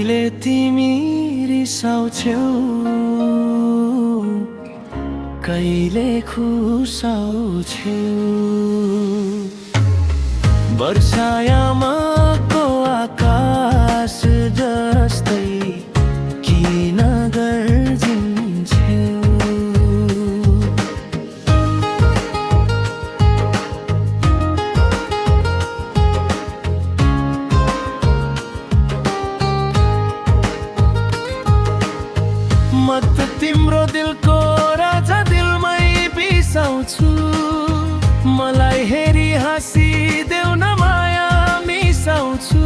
कहिले तिमी रिसाउँछौ, कहिले खुसाउँछौ। वर्षायामको आकाश जस्तै किन गर्जिन्छौ? म त तिम्रो दिलको राजा दिलमै बिसाउँछु। मलाई हेरी हाँसिदेऊ न माया मिसाउँछु।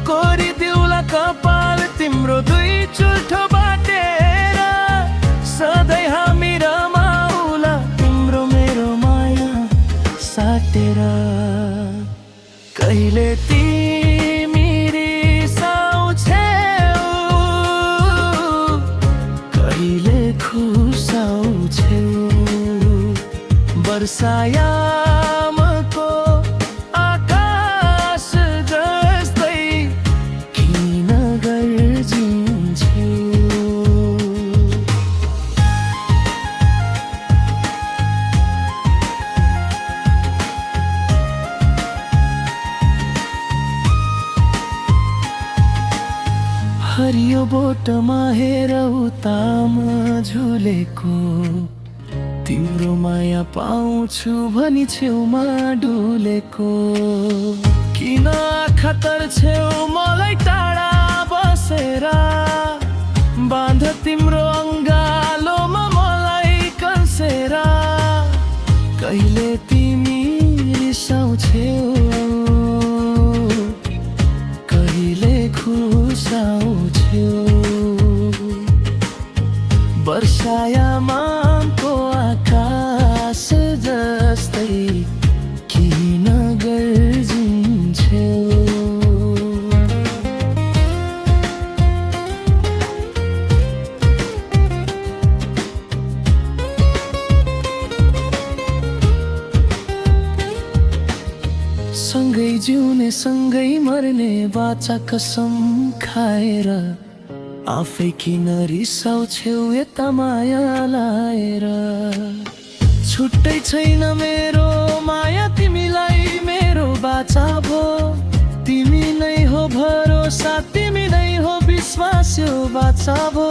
कोरिदेऊला कपाल तिम्रो दुई चुल्ठो बाटेर, सधैँ हामी रमाउला तिम्रो मेरो माया साटेर। कहिले तिमी रिसाउँछौ, कहिले खुसाउँछौ। वर्षायामको आकाश जस्तै किन गर्जिन्छौ? हरियो बोटमा हेर उताम झुलेको, तिम्रो माया पाउँछु भनी छेउमा डुलेको। किन आँखा तर्छौ मलाई टाढा बसेर, बाँध तिम्रो अङ्गालोमा मलाई कन्सेर। कहिले तिमी रिसाउँछौ, कहिले खुसाउँछौ। वर्षायामको आकाश जस्तै किन गर्जिन्छौ? सँगै जिउने सँगै मर्ने बाचा कसम खाएर, आफै किन रिसाउँछौ यता माया लाएर? छुट्टै छैन मेरो माया तिमीलाई मेरो बाचा भो। तिमी नै हो भरोसा, तिमी नै हो विश्वास यो बाचा भो।